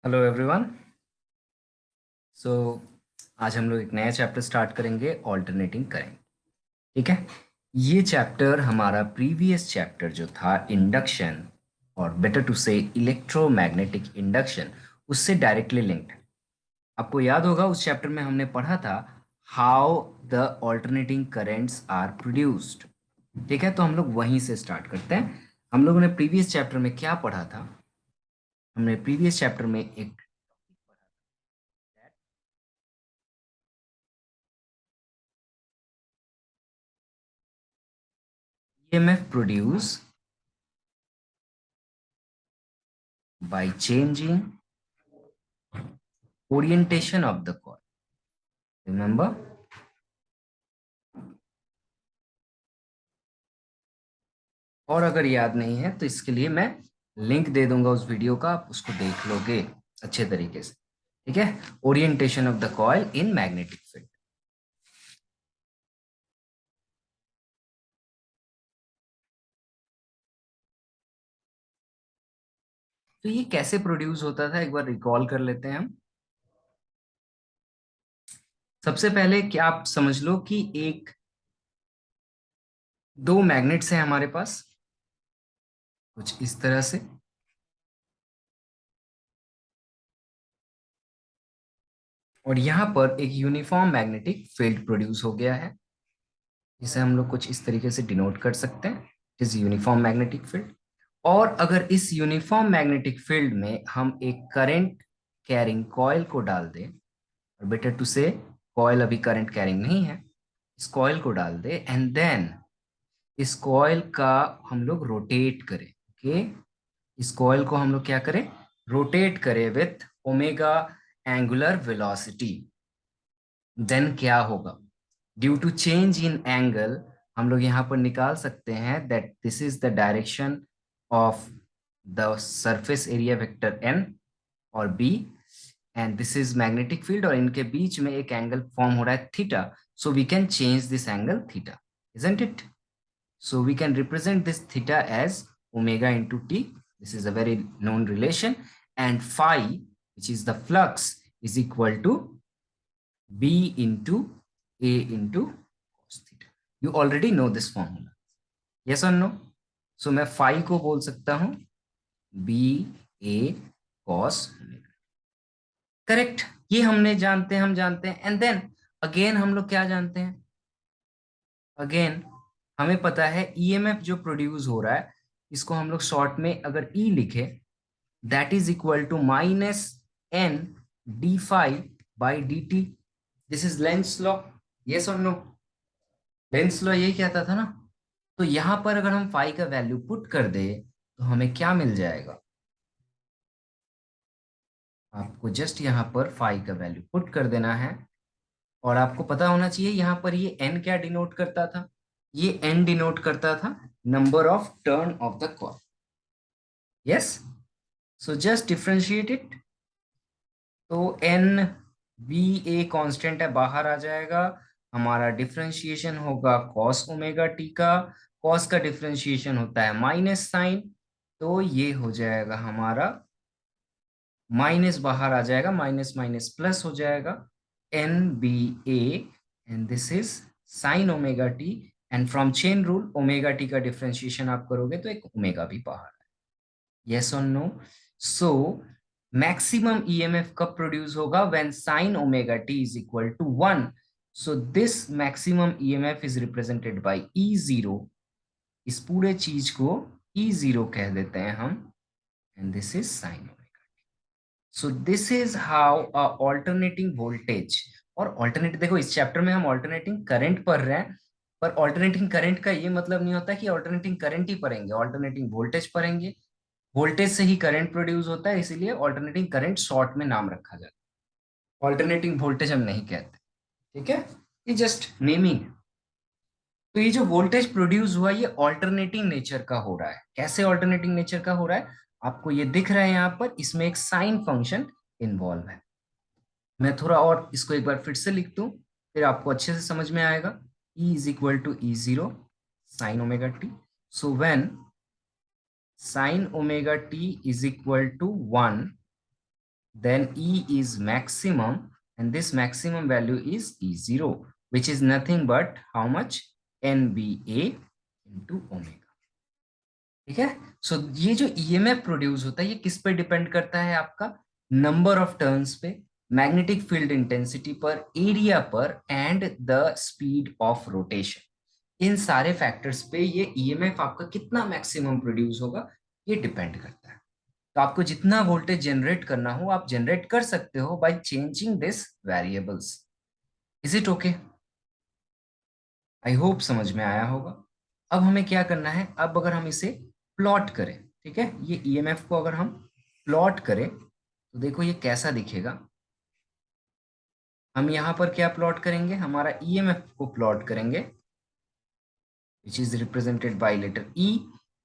Hello everyone. सो आज हम लोग एक नया चैप्टर स्टार्ट करेंगे, ऑल्टरनेटिंग करेंगे। ठीक है। ये चैप्टर हमारा प्रीवियस चैप्टर जो था इंडक्शन, और बेटर टू से इलेक्ट्रोमैग्नेटिक इंडक्शन, उससे डायरेक्टली लिंक्ड है। आपको याद होगा उस चैप्टर में हमने पढ़ा था how the alternating currents are produced. ठीक है, तो हम लोग वहीं से स्टार्ट करते हैं। हम लोगों ने प्रीवियस चैप्टर में क्या पढ़ा था? हमने प्रीवियस चैप्टर में एक EMF produce by changing orientation of the coil. Remember? और अगर याद नहीं है तो इसके लिए मैं लिंक दे दूंगा उस वीडियो का, आप उसको देख लोगे अच्छे तरीके से। ठीक है। Orientation of the coil in magnetic field. तो ये कैसे प्रोड्यूस होता था, एक बार रिकॉल कर लेते हैं हम। सबसे पहले क्या आप समझ लो कि एक दो मैग्नेट्स हैं हमारे पास, कुछ इस तरह से। और यहाँ पर एक यूनिफॉर्म मैग्नेटिक फील्ड प्रोड्यूस हो गया है, जिसे हम लोग कुछ इस तरीके से डिनोट कर सकते हैं, it is uniform magnetic field. और अगर इस यूनिफॉर्म मैग्नेटिक फील्ड में हम एक करंट कैरिंग कॉइल को डाल दें, और बेटर टू से कॉइल अभी करंट कैरिंग नहीं है, इस कॉइल को डाल दे एंड देन इस कॉइल का हम लोग रोटेट करें। ओके, इस कॉइल को हम लोग क्या करें? रोटेट करें with omega angular velocity. Then क्या होगा? Due to change in angle हम लोग यहाँ पर निकाल सकते हैं that this is the direction of the surface area vector N और B, and this is magnetic field, और इनके बीच में एक एंगल फॉर्म हो रहा है theta, so we can change this angle theta, isn't it? So we can represent this theta as omega into t. This is a very known relation. And phi, which is the flux, is equal to B into A into cos theta. You already know this formula. Yes or no? So मैं phi को बोल सकता हूं B A cos omega. Correct, ये हमने जानते हैं, हम जानते हैं। एंड देन अगेन हम लोग क्या जानते हैं? अगेन हमें पता है ईएमएफ जो प्रोड्यूस हो रहा है, इसको हम लोग शॉर्ट में अगर ई लिखे, that is equal to minus N D phi by D T. This is Lenz law. Yes और नो? लेंस लॉ यही कहता था ना। तो यहां पर अगर हम फाई का वैल्यू पुट कर दे तो हमें क्या मिल जाएगा? आपको जस्ट यहाँ पर फाई का वैल्यू पुट कर देना है, और आपको पता होना चाहिए यहाँ पर ये एन क्या डिनोट करता था? ये एन डिनोट करता था number of turn off the coil. Yes, so just differentiate it. तो एन बी ए कांस्टेंट है, बाहर आ जाएगा। हमारा डिफरेंशिएशन होगा कॉस ओमेगा टी का। कॉस का डिफरेंशिएशन होता है माइनस साइन, तो ये हो जाएगा हमारा माइनस, बाहर आ जाएगा, माइनस माइनस प्लस हो जाएगा, N B A, and this is sine omega T. And from chain rule omega T का डिफरेंशिएशन आप करोगे तो एक ओमेगा भी बाहर है। यस और नो? सो मैक्सिमम ईएमएफ कब प्रोड्यूस होगा? When sine omega t is equal to 1। So this maximum EMF is represented by E zero. इस पूरे चीज को ई जीरो कह देते हैं हम, and this is sign. So this is how a alternating voltage, और ऑल्टरनेट, देखो इस चैप्टर में हम ऑल्टरनेटिंग करंट पढ़ रहे हैं, पर ऑल्टरनेटिंग करंट का ये मतलब नहीं होता कि ऑल्टरनेटिंग करंट ही पढ़ेंगे, ऑल्टरनेटिंग वोल्टेज पढ़ेंगे। वोल्टेज से ही करंट प्रोड्यूस होता है, इसीलिए ऑल्टरनेटिंग करंट शॉर्ट में नाम रखा जाता है, ऑल्टरनेटिंग वोल्टेज हम नहीं कहते। ठीक है, ये जस्ट नेमिंग है। तो ये जो वोल्टेज प्रोड्यूस हुआ ये ऑल्टरनेटिंग नेचर का हो रहा है। कैसे ऑल्टरनेटिंग नेचर का हो रहा है? आपको ये दिख रहा है यहाँ पर, इसमें एक साइन फंक्शन इन्वॉल्व है। मैं थोड़ा और इसको एक बार फिर से लिख दूं, फिर आपको अच्छे से समझ में आएगा। E is equal to E zero sine omega t. So when sine omega t is equal to 1, then E is maximum, and this maximum value is E0, which is nothing but how much? NBA into omega. ठीक है। सो ये जो EMF produce होता है ये किस पे depend करता है? आपका नंबर ऑफ टर्न्स पे, मैग्नेटिक फील्ड इंटेंसिटी पर, एरिया पर, and the speed of rotation. इन सारे फैक्टर्स पे ये ईएमएफ आपका कितना मैक्सिमम प्रोड्यूस होगा ये डिपेंड करता है। तो आपको जितना वोल्टेज जनरेट करना हो आप जनरेट कर सकते हो by changing this variables. Is it okay? I hope समझ में आया होगा। अब हमें क्या करना है, अब अगर हम इसे प्लॉट करें, ठीक है, ये ईएमएफ को अगर हम प्लॉट करें तो देखो ये कैसा दिखेगा। हम यहाँ पर क्या प्लॉट करेंगे? हमारा ईएमएफ को प्लॉट करेंगे, which is represented by letter E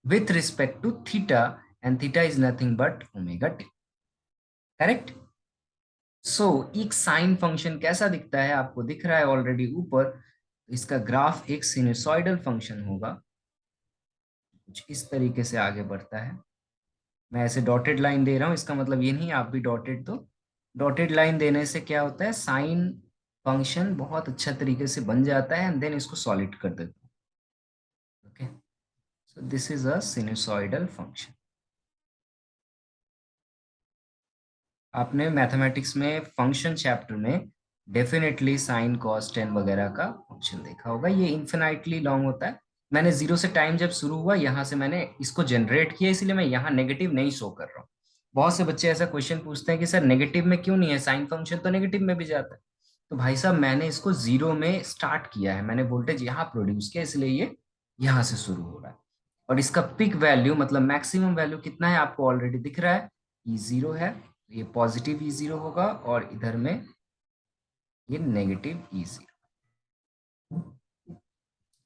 with respect to theta, and theta is nothing but omega t. Correct? So एक साइन फंक्शन कैसा दिखता है आपको दिख रहा है ऑलरेडी ऊपर। इसका ग्राफ एक सिनुसॉइडल फंक्शन होगा, कुछ इस तरीके से आगे बढ़ता है। मैं ऐसे डॉटेड लाइन दे रहा हूं, इसका मतलब ये नहीं आप भी डॉटेड दो। डॉटेड लाइन देने से क्या होता है, साइन फंक्शन बहुत अच्छा तरीके से बन जाता है, एंड देन इसको सॉलिड कर देता हूं। Okay, so this is a sinusoidal function. आपने मैथमेटिक्स में फंक्शन चैप्टर में डेफिनेटली साइन कॉस टेन वगैरह का फंक्शन देखा होगा। ये इन्फिनाइटली लॉन्ग होता है। मैंने जीरो से टाइम जब शुरू हुआ यहाँ से मैंने इसको जनरेट किया, इसलिए मैं यहाँ नेगेटिव नहीं शो कर रहा हूँ। बहुत से बच्चे ऐसा क्वेश्चन पूछते हैं कि सर नेगेटिव में क्यों नहीं है, साइन फंक्शन तो नेगेटिव में भी जाता है। तो भाई साहब मैंने इसको जीरो में स्टार्ट किया है, मैंने वोल्टेज यहाँ प्रोड्यूस किया, इसलिए ये यहाँ से शुरू हो रहा है। और इसका पिक वैल्यू मतलब मैक्सिमम वैल्यू कितना है आपको ऑलरेडी दिख रहा है, E0 है। तो ये पॉजिटिव E0 होगा और इधर में ये negative E0।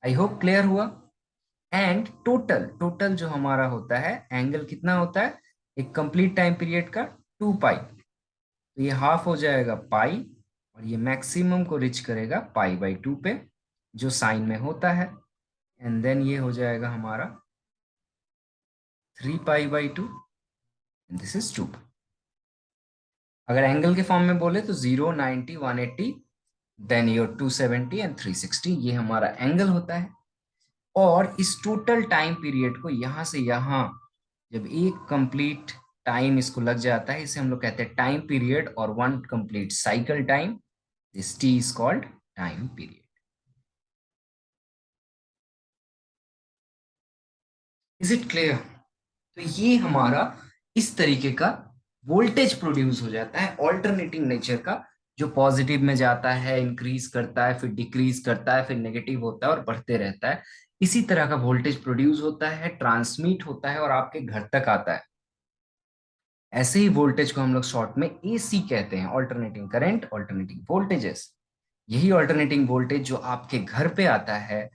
I hope clear हुआ। एंड टोटल टोटल जो हमारा होता है एंगल कितना होता है एक कंप्लीट टाइम पीरियड का? 2 पाई। तो ये हाफ हो जाएगा पाई, और ये मैक्सिमम को रिच करेगा पाई/2 पे, जो साइन में होता है। एंड देन ये हो जाएगा हमारा 3 पाई/2, एंड दिस इज 2। अगर एंगल के फॉर्म में बोले तो 0, 90, 180, देन योर 270 एंड 360, ये हमारा एंगल होता है। और इस टोटल टाइम पीरियड को यहाँ से यहाँ जब एक कंप्लीट टाइम इसको लग जाता है, इसे हम लोग कहते हैं टाइम पीरियड, और one complete cycle time, this T is called time period. Is it clear? तो ये हमारा इस तरीके का वोल्टेज प्रोड्यूस हो जाता है ऑल्टरनेटिंग नेचर का, जो पॉजिटिव में जाता है, इंक्रीज करता है, फिर डिक्रीज करता है, फिर नेगेटिव होता है और बढ़ते रहता है। इसी तरह का वोल्टेज प्रोड्यूस होता है, ट्रांसमिट होता है और आपके घर तक आता है। ऐसे ही वोल्टेज को हम लोग शॉर्ट में एसी कहते हैं, ऑल्टरनेटिंग करंट, ऑल्टरनेटिंग वोल्टेजेस। यही ऑल्टरनेटिंग वोल्टेज जो आपके घर पे आता है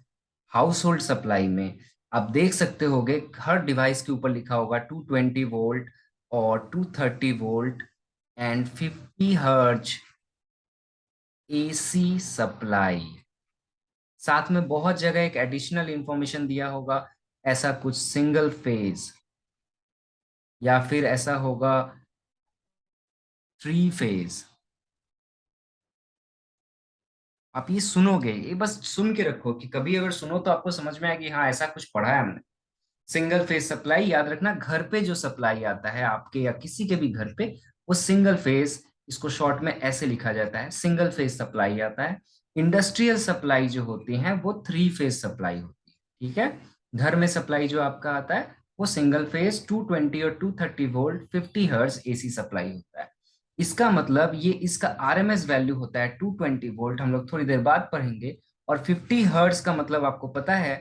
हाउस होल्ड सप्लाई में, आप देख सकते होगे हर डिवाइस के ऊपर लिखा होगा 220 वोल्ट और 230 volt and 50 hertz AC supply. साथ में बहुत जगह एक एडिशनल इंफॉर्मेशन दिया होगा, ऐसा कुछ सिंगल फेज, या फिर ऐसा होगा 3 फेज। आप ये सुनोगे, ये बस सुन के रखो कि कभी अगर सुनो तो आपको समझ में आए कि हाँ ऐसा कुछ पढ़ा है हमने। सिंगल फेज सप्लाई याद रखना, घर पे जो सप्लाई आता है आपके या किसी के भी घर पे, वो सिंगल फेज, इसको शॉर्ट में ऐसे लिखा जाता है, सिंगल फेज सप्लाई आता है। इंडस्ट्रियल सप्लाई जो होती है वो 3 फेज सप्लाई होती है। ठीक है, घर में सप्लाई जो आपका आता है वो सिंगल फेज 220 और 230 वोल्ट 50 हर्ट्ज एसी सप्लाई होता है। इसका मतलब ये इसका आरएमएस वैल्यू होता है 220 वोल्ट, हम लोग थोड़ी देर बाद पढ़ेंगे। और 50 हर्ट्ज का मतलब आपको पता है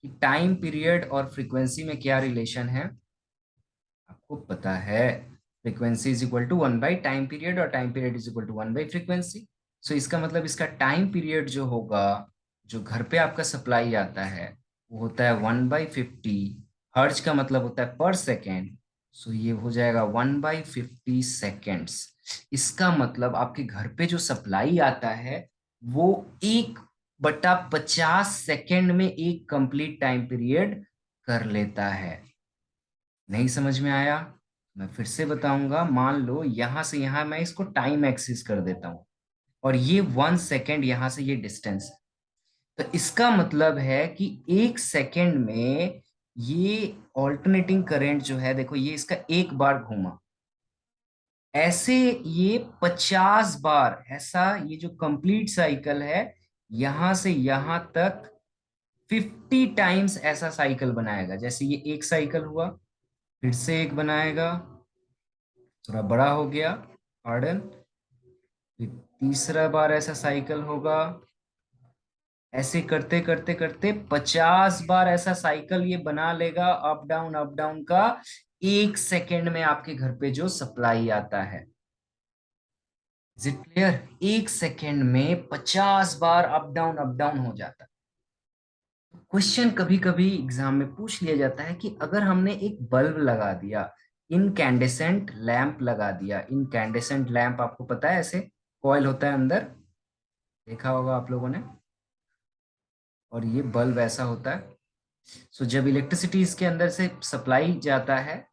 कि टाइम पीरियड और फ्रीक्वेंसी में क्या रिलेशन है, आपको पता है। Frequency is equal to one by time period, और time period is equal to one by frequency. So इसका मतलब इसका टाइम पीरियड जो होगा, जो घर पे आपका सप्लाई आता है, वो होता है 1/50। हर्ज का मतलब होता है पर सेकेंड, सो ये हो जाएगा 1/50 सेकेंड्स। इसका मतलब आपके घर पे जो सप्लाई आता है वो 1/50 सेकेंड में एक कंप्लीट टाइम पीरियड कर लेता है। नहीं समझ में आया? मैं फिर से बताऊंगा, मान लो यहां से यहां मैं इसको टाइम एक्सिस कर देता हूं, और ये 1 सेकेंड यहां से ये डिस्टेंस, तो इसका मतलब है कि 1 सेकेंड में ये ऑल्टरनेटिंग करंट जो है, देखो ये इसका एक बार घूमा, ऐसे ये 50 बार ऐसा, ये जो कंप्लीट साइकिल है यहां से यहां तक 50 टाइम्स ऐसा साइकिल बनाएगा। जैसे ये एक साइकिल हुआ, फिर से एक बनाएगा, थोड़ा बड़ा हो गया, गार्डन, फिर तीसरा बार ऐसा साइकिल होगा, ऐसे करते करते करते 50 बार ऐसा साइकिल ये बना लेगा, अप डाउन का, 1 सेकेंड में आपके घर पे जो सप्लाई आता है। Is it clear? 1 सेकेंड में 50 बार अप डाउन हो जाता है। क्वेश्चन कभी कभी एग्जाम में पूछ लिया जाता है कि अगर हमने एक बल्ब लगा दिया, इनकैंडेसेंट लैंप लगा दिया, इनकैंडेसेंट लैंप आपको पता है ऐसे कॉइल होता है अंदर, देखा होगा आप लोगों ने, और ये बल्ब ऐसा होता है। सो जब इलेक्ट्रिसिटी इसके अंदर से सप्लाई जाता है,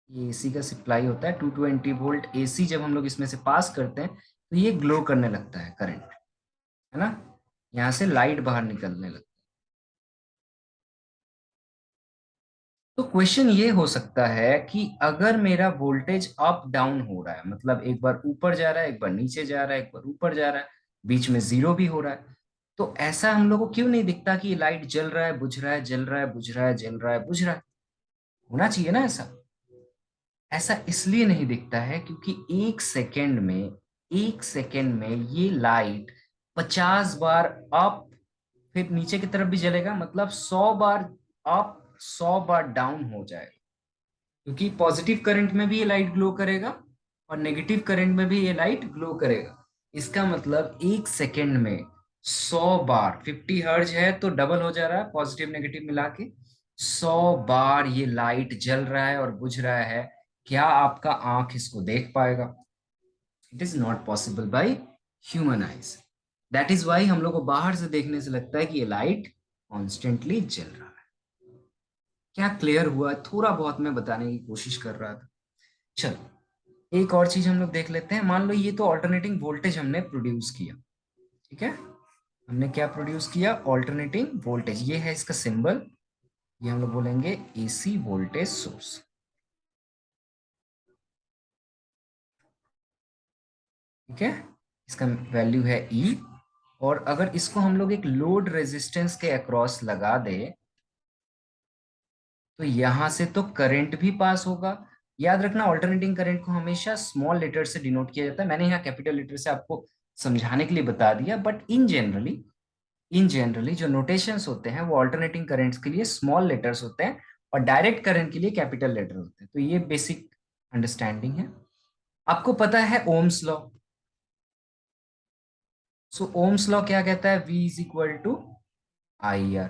ये एसी का सप्लाई होता है, 220 वोल्ट एसी जब हम लोग इसमें से पास करते हैं तो ये ग्लो करने लगता है करंट, है ना, यहाँ से लाइट बाहर निकलने लगता है। तो क्वेश्चन ये हो सकता है कि अगर मेरा वोल्टेज अप डाउन हो रहा है, मतलब एक बार ऊपर जा रहा है, एक बार नीचे जा रहा है, एक बार ऊपर जा रहा है, बीच में जीरो भी हो रहा है, तो ऐसा हम लोग को क्यों नहीं दिखता कि लाइट जल रहा है, बुझ रहा है, जल रहा है, बुझ रहा है, जल रहा है, बुझ रहा है? होना चाहिए ना ऐसा। ऐसा इसलिए नहीं दिखता है क्योंकि 1 सेकेंड में ये लाइट 50 बार अप, फिर नीचे की तरफ भी जलेगा, मतलब 100 बार अप, 100 बार डाउन हो जाएगा, क्योंकि पॉजिटिव करंट में भी ये लाइट ग्लो करेगा और नेगेटिव करंट में भी ये लाइट ग्लो करेगा। इसका मतलब 1 सेकेंड में 100 बार, 50 हर्ज है तो डबल हो जा रहा है पॉजिटिव नेगेटिव मिला के, 100 बार ये लाइट जल रहा है और बुझ रहा है। क्या आपका आंख इसको देख पाएगा? It is not possible by human eyes. That is why हम लोग को बाहर से देखने से लगता है कि ये लाइट कॉन्स्टेंटली जल रहा है। क्या क्लियर हुआ? थोड़ा बहुत मैं बताने की कोशिश कर रहा था। चलो एक और चीज हम लोग देख लेते हैं। मान लो ये तो ऑल्टरनेटिंग वोल्टेज हमने प्रोड्यूस किया, ठीक है, हमने क्या प्रोड्यूस किया? ऑल्टरनेटिंग वोल्टेज, ये है इसका सिंबल, ये हम लोग बोलेंगे एसी वोल्टेज सोर्स, ठीक है, इसका वैल्यू है ई। और अगर इसको हम लोग एक लोड रेजिस्टेंस के अक्रॉस लगा दे, तो यहां से तो करंट भी पास होगा। याद रखना ऑल्टरनेटिंग करंट को हमेशा स्मॉल लेटर से डिनोट किया जाता है, मैंने यहाँ कैपिटल लेटर से आपको समझाने के लिए बता दिया, बट इन जनरली जो नोटेशंस होते हैं वो ऑल्टरनेटिंग करंट्स के लिए स्मॉल लेटर्स होते हैं और डायरेक्ट करंट के लिए कैपिटल लेटर होते हैं। तो ये बेसिक अंडरस्टैंडिंग है। आपको पता है Ohm's law? So Ohm's law क्या कहता है? V is equal to I R.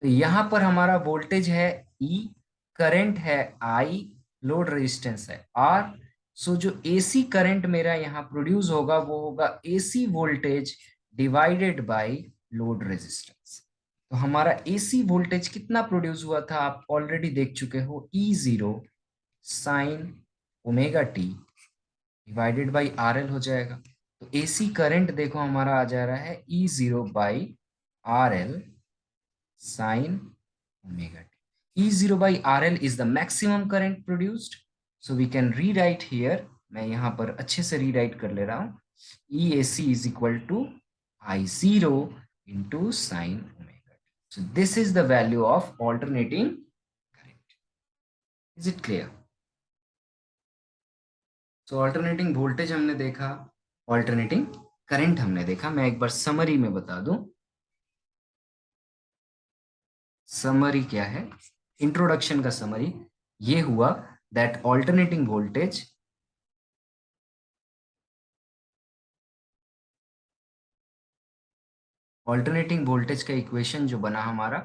तो यहां पर हमारा वोल्टेज है E, करंट है I, लोड रेजिस्टेंस है R। सो जो एसी करंट मेरा यहाँ प्रोड्यूस होगा वो होगा AC voltage divided by load resistance. तो हमारा एसी वोल्टेज कितना प्रोड्यूस हुआ था आप ऑलरेडी देख चुके हो, E0 sine omega T divided by R L हो जाएगा। तो एसी करंट देखो हमारा आ जा रहा है E0 by R L sine omega T. E0 by RL is the maximum current produced. So we can rewrite here, मैं यहाँ पर अच्छे से रीराइट कर ले रहा हूँ, EAC is equal to I0 into sin omega t. So this is the value of alternating current. Is it clear? So alternating voltage हमने देखा, alternating करंट हमने देखा। मैं एक बार समरी में बता दूं, समरी क्या है, इंट्रोडक्शन का समरी ये हुआ दैट ऑल्टरनेटिंग वोल्टेज का इक्वेशन जो बना हमारा,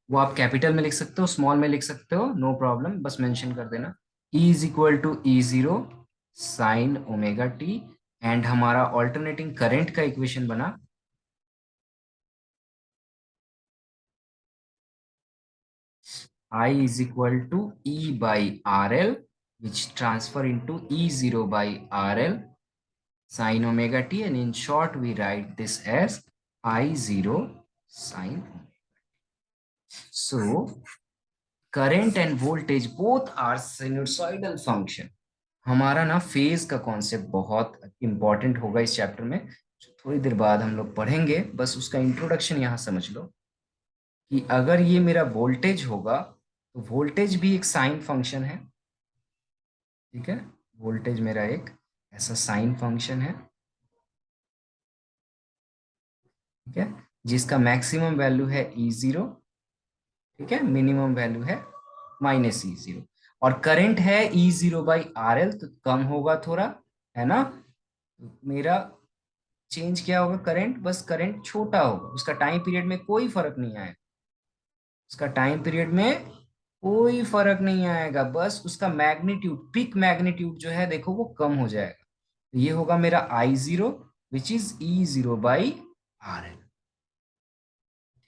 वो आप कैपिटल में लिख सकते हो, स्मॉल में लिख सकते हो, नो प्रॉब्लम, बस मेंशन कर देना। E is equal to E0 sine omega T. And हमारा ऑल्टरनेटिंग करंट का इक्वेशन बना I is equal to E by R L which transfer into E0 by RL sin omega t, and in short we write this as I0 sin omega. So current and voltage both are sinusoidal function. हमारा ना phase का concept बहुत important होगा इस chapter में, जो थोड़ी देर बाद हम लोग पढ़ेंगे। बस उसका इंट्रोडक्शन यहाँ समझ लो कि अगर ये मेरा वोल्टेज होगा तो वोल्टेज भी एक साइन फंक्शन है। ठीक है, वोल्टेज मेरा एक ऐसा साइन फंक्शन है। ठीक है, जिसका मैक्सिमम वैल्यू है E0। ठीक है, मिनिमम वैल्यू है -E0। और करंट है E0/RL, तो कम होगा थोड़ा, है ना। तो मेरा चेंज क्या होगा, करंट, बस करंट छोटा होगा, उसका टाइम पीरियड में कोई फर्क नहीं आएगा। उसका टाइम पीरियड में कोई फर्क नहीं आएगा, बस उसका मैग्नीट्यूड, पीक मैग्नीट्यूड जो है देखो वो कम हो जाएगा। तो ये होगा मेरा I0 विच इज E0/RL।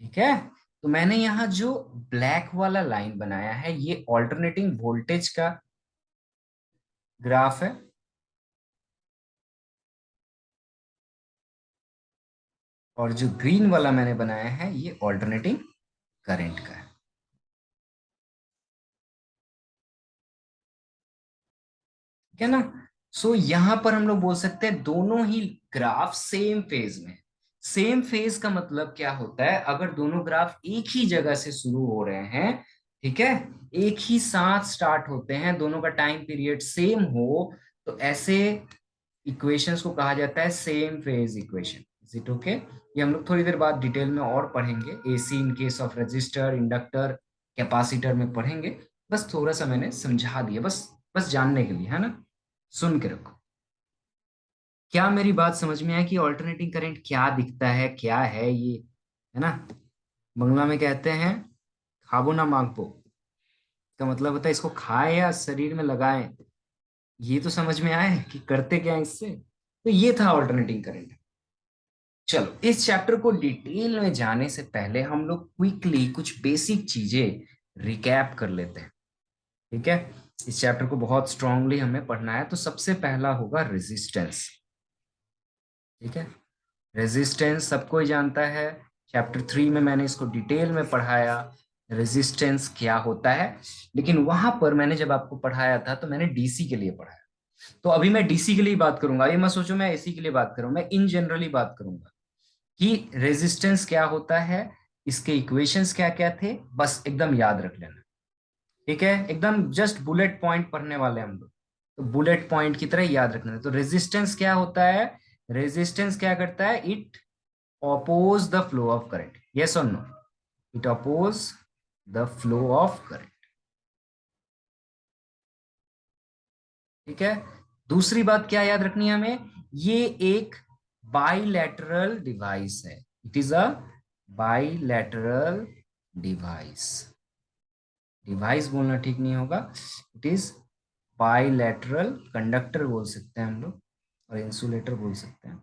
ठीक है, तो मैंने यहाँ जो ब्लैक वाला लाइन बनाया है ये ऑल्टरनेटिंग वोल्टेज का ग्राफ है, और जो ग्रीन वाला मैंने बनाया है ये ऑल्टरनेटिंग करंट का है। ठीक है ना। सो यहाँ पर हम लोग बोल सकते हैं दोनों ही ग्राफ सेम फेज में। सेम फेज का मतलब क्या होता है, अगर दोनों ग्राफ एक ही जगह से शुरू हो रहे हैं, ठीक है, एक ही साथ स्टार्ट होते हैं, दोनों का टाइम पीरियड सेम हो, तो ऐसे इक्वेशंस को कहा जाता है same phase equation. Is it okay? ये हम लोग थोड़ी देर बाद डिटेल में और पढ़ेंगे, AC in case of register, inductor, capacitor में पढ़ेंगे। बस थोड़ा सा मैंने समझा दिया, बस बस जानने के लिए, है ना। सुन के रखो। क्या मेरी बात समझ में आया कि ऑल्टरनेटिंग करंट क्या दिखता है, क्या है ये, है ना। बंगला में कहते हैं खाबो ना मागबो, का मतलब होता है इसको खाए या शरीर में लगाएं। ये तो समझ में आए कि करते क्या है इससे। तो ये था ऑल्टरनेटिंग करंट। चलो इस चैप्टर को डिटेल में जाने से पहले हम लोग क्विकली कुछ बेसिक चीजें रिकैप कर लेते हैं। ठीक है, इस चैप्टर को बहुत स्ट्रांगली हमें पढ़ना है। तो सबसे पहला होगा रेजिस्टेंस। ठीक है, रेजिस्टेंस सबको ही जानता है, चैप्टर 3 में मैंने इसको डिटेल में पढ़ाया, रेजिस्टेंस क्या होता है। लेकिन वहां पर मैंने जब आपको पढ़ाया था तो मैंने डीसी के लिए पढ़ाया। तो अभी मैं डीसी के लिए बात करूंगा, ये मत सोचो मैं एसी के लिए बात करूं, मैं इन जनरली बात करूंगा कि रेजिस्टेंस क्या होता है, इसके इक्वेशंस क्या क्या थे, बस एकदम याद रख लेना। ठीक है, एकदम जस्ट बुलेट पॉइंट पढ़ने वाले हम लोग, तो बुलेट पॉइंट की तरह याद रखना है। तो रेजिस्टेंस क्या होता है, रेजिस्टेंस क्या करता है, it oppose the flow of current, yes or no, it oppose the flow of current। ठीक है, दूसरी बात क्या याद रखनी है हमें, ये एक बाइलैटरल डिवाइस है, it is a bilateral device. Device बोलना ठीक नहीं होगा, इट इज बाइलैटरल, कंडक्टर बोल सकते हैं हम लोग और इंसुलेटर बोल सकते हैं।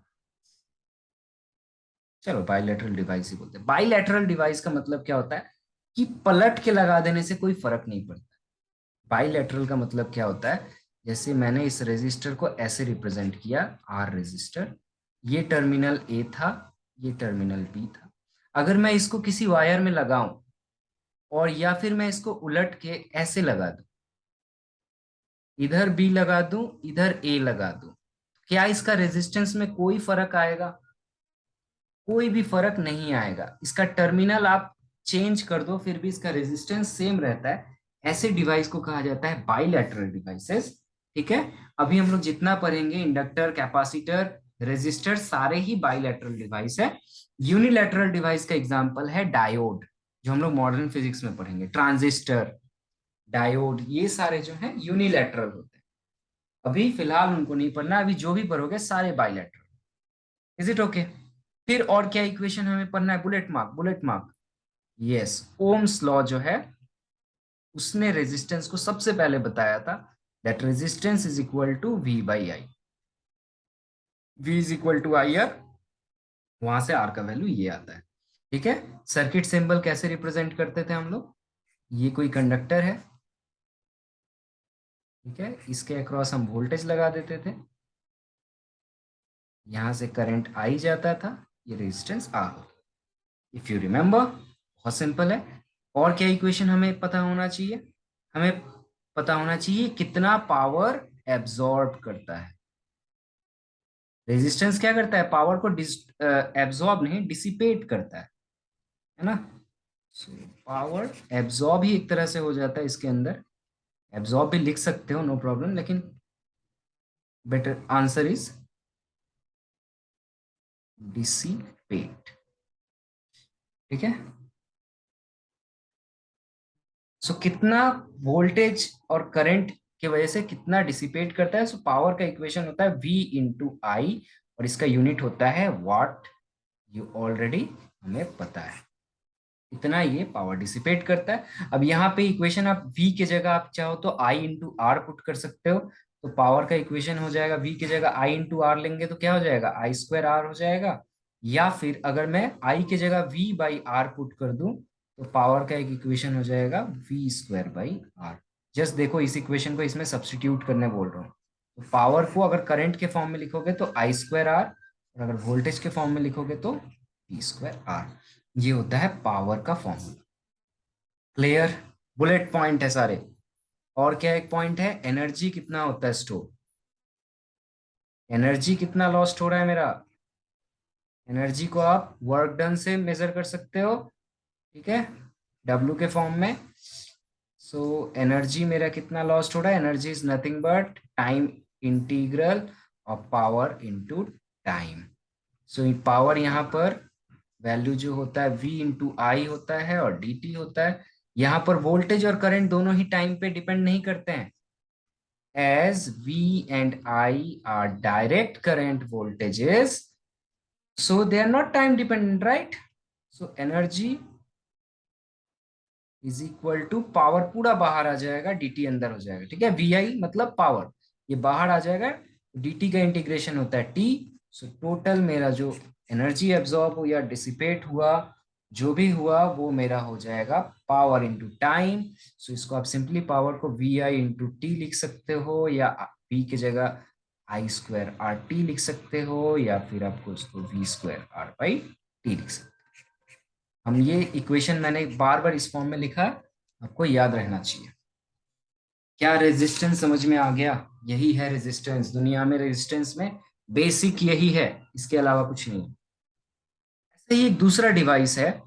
चलो बाइलैटरल डिवाइस ही बोलते हैं। बाइलैटरल डिवाइस का मतलब क्या होता है कि पलट के लगा देने से कोई फर्क नहीं पड़ता। बाइलैटरल का मतलब क्या होता है, जैसे मैंने इस रेजिस्टर को ऐसे रिप्रेजेंट किया, आर रेजिस्टर, ये टर्मिनल ए था, ये टर्मिनल बी था। अगर मैं इसको किसी वायर में लगाऊं और या फिर मैं इसको उलट के ऐसे लगा दूं, इधर बी लगा दूं, इधर ए लगा दूं, क्या इसका रेजिस्टेंस में कोई फर्क आएगा? कोई भी फर्क नहीं आएगा। इसका टर्मिनल आप चेंज कर दो फिर भी इसका रेजिस्टेंस सेम रहता है। ऐसे डिवाइस को कहा जाता है बाइलैटरल डिवाइसेस। ठीक है, अभी हम लोग जितना पढ़ेंगे इंडक्टर, कैपेसिटर, रेजिस्टर, सारे ही बाइलैटरल डिवाइस है। यूनिलैटरल डिवाइस का एग्जांपल है डायोड, जो हम लोग मॉडर्न फिजिक्स में पढ़ेंगे, ट्रांजिस्टर, डायोड, ये सारे जो हैं यूनिलैटरल होते हैं। अभी फिलहाल उनको नहीं पढ़ना, अभी जो भी पढ़ोगे सारे बाइलैटरल। Is it okay? फिर और क्या इक्वेशन हमें पढ़ना है, bullet mark, bullet mark. Yes, Ohm's law जो है उसने रेजिस्टेंस को सबसे पहले बताया था, that resistance is equal to V/I। V is equal to IR, वहां से R का वैल्यू ये आता है। ठीक है, सर्किट सिंबल कैसे रिप्रेजेंट करते थे हम लोग, ये कोई कंडक्टर है, ठीक है, इसके अक्रॉस हम वोल्टेज लगा देते थे, यहां से करंट आई जाता था, ये resistance R. If you remember, बहुत सिंपल है। और क्या इक्वेशन हमें पता होना चाहिए? हमें पता होना चाहिए कितना पावर एब्जॉर्ब करता है। रेजिस्टेंस क्या करता है? पावर को एब्जॉर्ब नहीं, डिसिपेट करता है ना। सो पावर एब्जॉर्ब ही एक तरह से हो जाता है इसके अंदर। एब्जॉर्ब भी लिख सकते हो, नो प्रॉब्लम, लेकिन बेटर आंसर इज डिसिपेट। ठीक है। सो कितना वोल्टेज और करंट की वजह से कितना डिसिपेट करता है? सो पावर का इक्वेशन होता है V इंटू आई, और इसका यूनिट होता है वाट। यू ऑलरेडी हमें पता है, इतना ये पावर डिसिपेट करता है। अब यहाँ पे इक्वेशन आप V की जगह आप चाहो तो I इंटू आर पुट कर सकते हो, तो पावर का इक्वेशन हो जाएगा V की जगह I इंटू आर लेंगे तो क्या हो जाएगा? आई स्क्वायर आर हो जाएगा। या फिर अगर मैं I की जगह V बाई आर पुट कर दूं, तो पावर का एक इक्वेशन हो जाएगा V square by R. Just देखो, इस इक्वेशन को इसमें सब्सटीट्यूट करने बोल रहा हूँ। तो पावर को अगर करंट के फॉर्म में लिखोगे तो आई स्क्वायर आर, और अगर वोल्टेज के फॉर्म में लिखोगे तो V स्क्वायर आर। ये होता है पावर का फॉर्मूला। क्लियर? बुलेट पॉइंट है सारे। और क्या एक पॉइंट है, एनर्जी कितना होता है स्टोर? एनर्जी कितना लॉस्ट हो रहा है मेरा? एनर्जी को आप वर्क डन से मेजर कर सकते हो, ठीक है, डब्ल्यू के फॉर्म में। सो एनर्जी मेरा कितना लॉस्ट हो रहा है? Energy is nothing but time integral of power into time. So power यहाँ पर वैल्यू जो होता है V इंटू आई होता है और dt होता है। यहाँ पर वोल्टेज और करंट दोनों ही टाइम पे डिपेंड नहीं करते हैं, as V and I are direct current voltages, so they are not time dependent, right? So energy is equal to power, पूरा बाहर आ जाएगा, dt अंदर हो जाएगा, ठीक है। VI मतलब पावर, ये बाहर आ जाएगा, dt का इंटीग्रेशन होता है t। सो टोटल मेरा जो एनर्जी एब्जॉर्ब हो या डिसिपेट हुआ, जो भी हुआ वो मेरा हो जाएगा पावर इंटू टाइम। सो इसको आप सिंपली पावर को VI इंटू टी लिख सकते हो, या V की जगह आई स्क्वायर आर टी लिख सकते हो, या फिर आपको इसको V square R by t लिख सकते हो। हम ये इक्वेशन मैंने बार बार इस फॉर्म में लिखा, आपको याद रहना चाहिए। क्या रेजिस्टेंस समझ में आ गया? यही है रेजिस्टेंस, दुनिया में रेजिस्टेंस में बेसिक यही है, इसके अलावा कुछ नहीं। ऐसे ही एक दूसरा डिवाइस है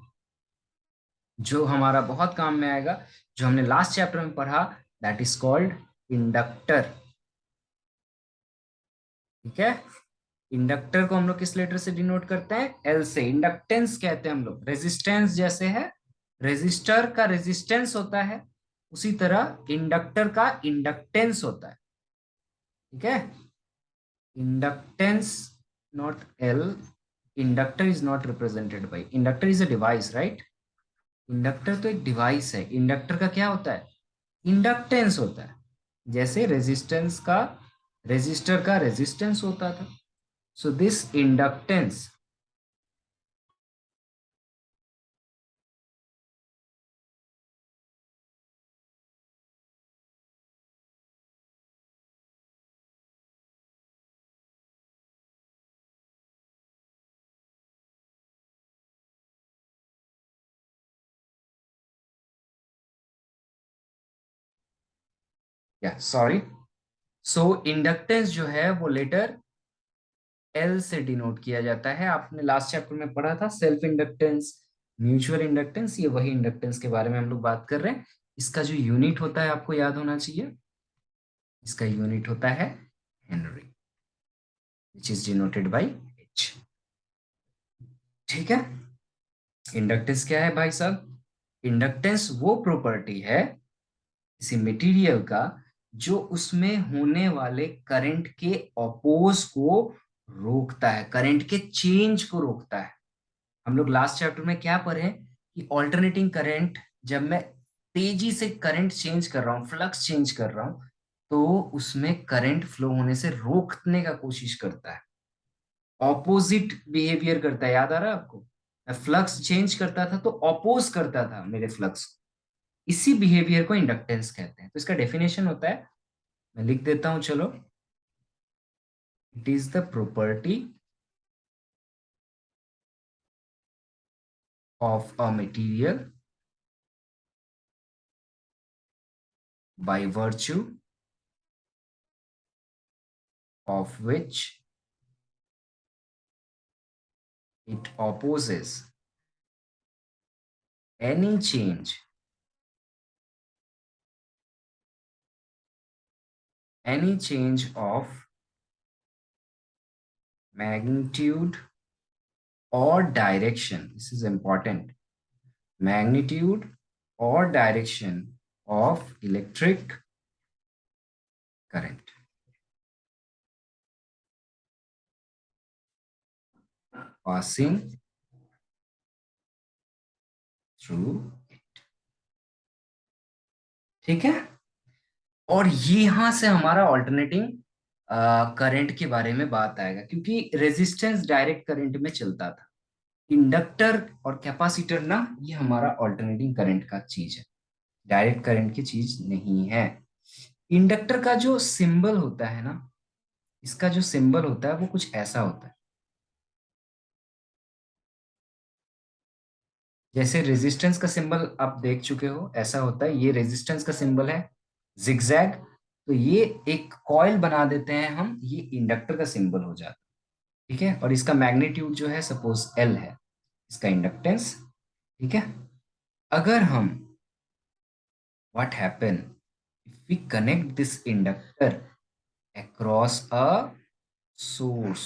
जो हमारा बहुत काम में आएगा, जो हमने लास्ट चैप्टर में पढ़ा, दैट इज कॉल्ड इंडक्टर। ठीक है। इंडक्टर को हम लोग किस लेटर से डिनोट करते हैं? एल से। इंडक्टेंस कहते हैं हम लोग, रेजिस्टेंस जैसे है रेजिस्टर का रेजिस्टेंस होता है, उसी तरह इंडक्टर का इंडक्टेंस होता है। ठीक है। Inductance, naught L. Inductor is not represented by, inductor is a device, right. Inductor तो एक डिवाइस है, इंडक्टर का क्या होता है? इंडक्टेंस होता है। जैसे रेजिस्टेंस का, रेजिस्टर का रेजिस्टेंस होता था। सो दिस इंडक्टेंस, या सॉरी, सो इंडक्टेंस जो है वो लेटर एल से डिनोट किया जाता है। आपने लास्ट चैप्टर में पढ़ा था सेल्फ इंडक्टेंस, म्यूचुअल इंडक्टेंस, ये वही इंडक्टेंस के बारे में हम लोग बात कर रहे हैं। इसका जो यूनिट होता है आपको याद होना चाहिए, इसका यूनिट होता है Henry, which is denoted by H. ठीक है। इंडक्टेंस क्या है भाई साहब? इंडक्टेंस वो प्रॉपर्टी है किसी मटेरियल का जो उसमें होने वाले करंट के अपोज को रोकता है, करंट के चेंज को रोकता है। हम लोग लास्ट चैप्टर में क्या पढ़े कि ऑल्टरनेटिंग करंट, जब मैं तेजी से करंट चेंज कर रहा हूँ, फ्लक्स चेंज कर रहा हूँ, तो उसमें करंट फ्लो होने से रोकने का कोशिश करता है, ऑपोजिट बिहेवियर करता है। याद आ रहा है आपको? मैं फ्लक्स चेंज करता था तो ऑपोज करता था मेरे फ्लक्स को, इसी बिहेवियर को इंडक्टेंस कहते हैं। तो इसका डेफिनेशन होता है मैं लिख देता हूं, चलो। It is the property of a material by virtue of which it opposes any change of magnitude or direction. This is important. Magnitude or direction of electric current passing through it. ठीक है। और यहां से हमारा alternating current के बारे में बात आएगा, क्योंकि रेजिस्टेंस डायरेक्ट करंट में चलता था। इंडक्टर और कैपेसिटर ना, ये हमारा ऑल्टरनेटिंग करंट का चीज है, डायरेक्ट करंट की चीज नहीं है। इंडक्टर का जो सिंबल होता है ना, इसका जो सिंबल होता है वो कुछ ऐसा होता है। जैसे रेजिस्टेंस का सिंबल आप देख चुके हो, ऐसा होता है। ये रेजिस्टेंस का सिंबल है, जिगजैग। तो ये एक कॉइल बना देते हैं हम, ये इंडक्टर का सिंबल हो जाता है। ठीक है। और इसका मैग्नीट्यूड जो है सपोज एल है, इसका इंडक्टेंस। ठीक है। अगर हम, what happen if we connect this inductor across a source,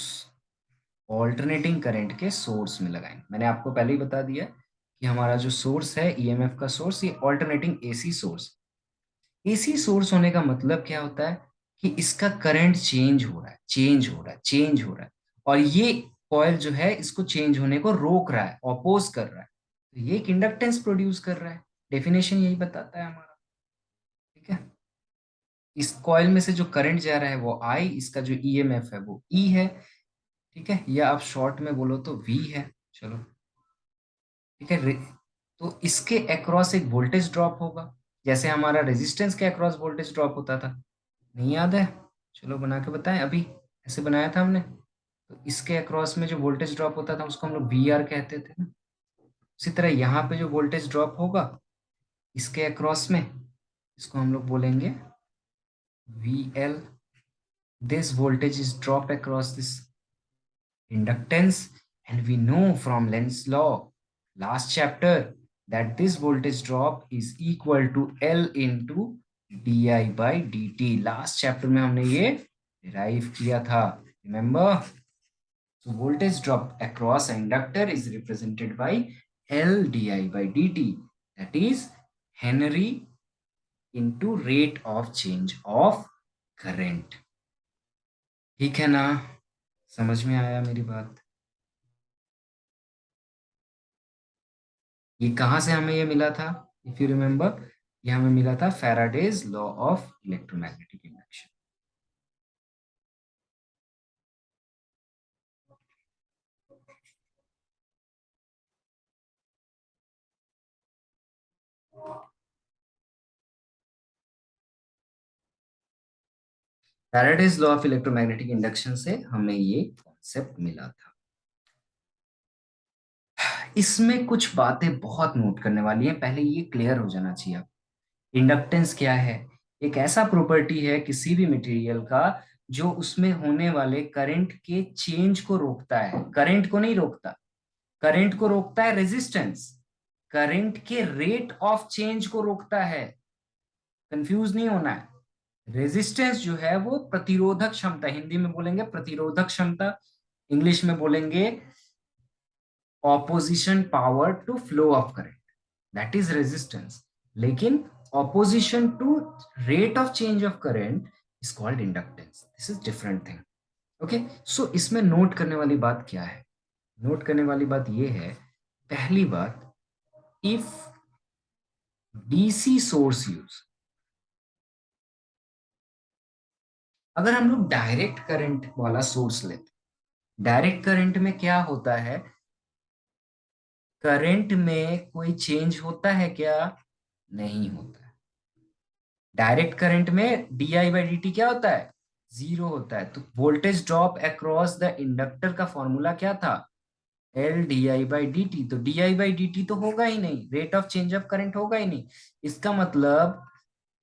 alternating current के सोर्स में लगाएंगे। मैंने आपको पहले ही बता दिया कि हमारा जो सोर्स है ईएमएफ का सोर्स, ये alternating AC source. AC source होने का मतलब क्या होता है कि इसका करंट चेंज हो रहा है, चेंज हो रहा है, चेंज हो रहा है। और ये कॉइल जो है इसको चेंज होने को रोक रहा है, ऑपोज कर रहा है। तो ये एक इंडक्टेंस प्रोड्यूस कर रहा है। डेफिनेशन यही बताता है हमारा। ठीक है। इस कॉइल में से जो करंट जा रहा है वो आई, इसका जो ईएमएफ है वो ई है। ठीक है। या आप शॉर्ट में बोलो तो वी है। चलो। ठीक है। तो इसके अक्रॉस एक वोल्टेज ड्रॉप होगा, जैसे हमारा रेजिस्टेंस के अक्रॉस वोल्टेज ड्रॉप होता था। नहीं याद है? चलो बना के बताएं अभी। ऐसे बनाया था हमने। तो इसके अक्रॉस में जो वोल्टेज ड्रॉप होता था उसको हम लोग वी आर कहते थे ना। उसी तरह यहाँ पे जो वोल्टेज ड्रॉप होगा इसके अक्रॉस में, इसको हम लोग बोलेंगे V L. This voltage is drop across this inductance, and we know from Lenz's law last chapter that this voltage drop is equal to L into di by dt। Last chapter में हमने ये derive किया था, remember? So voltage drop across an inductor is represented by L di by dt, that is Henry into rate of change of current। ठीक है ना? समझ में आया मेरी बात? ये कहाँ से हमें ये मिला था? इफ यू रिमेम्बर, ये हमें मिला था Faraday's law of electromagnetic induction. Faraday's law of electromagnetic induction से हमें ये कॉन्सेप्ट मिला था। इसमें कुछ बातें बहुत नोट करने वाली हैं, पहले ये क्लियर हो जाना चाहिए आप। इंडक्टेंस क्या है? एक ऐसा प्रॉपर्टी है किसी भी मटेरियल का जो उसमें होने वाले करंट के चेंज को रोकता है। करंट को नहीं रोकता, करंट को रोकता है रेजिस्टेंस। करंट के रेट ऑफ चेंज को रोकता है। कंफ्यूज नहीं होना है। रेजिस्टेंस जो है वो प्रतिरोधक क्षमता, हिंदी में बोलेंगे प्रतिरोधक क्षमता, इंग्लिश में बोलेंगे opposition power to flow of current, that is resistance. लेकिन opposition to rate of change of current is called inductance. This is different thing. Okay. So इसमें नोट करने वाली बात क्या है? नोट करने वाली बात यह है, पहली बात, इफ डीसी सोर्स यूज, अगर हम लोग डायरेक्ट करंट वाला सोर्स लेते, डायरेक्ट करंट में क्या होता है? करंट में कोई चेंज होता है क्या? नहीं होता है। डायरेक्ट करंट में D I by D T क्या होता है, जीरो होता है। तो voltage drop across the inductor का फॉर्मूला क्या था, L D I by D T. तो D I by D T तो होगा ही नहीं, rate of change of current होगा ही नहीं। इसका मतलब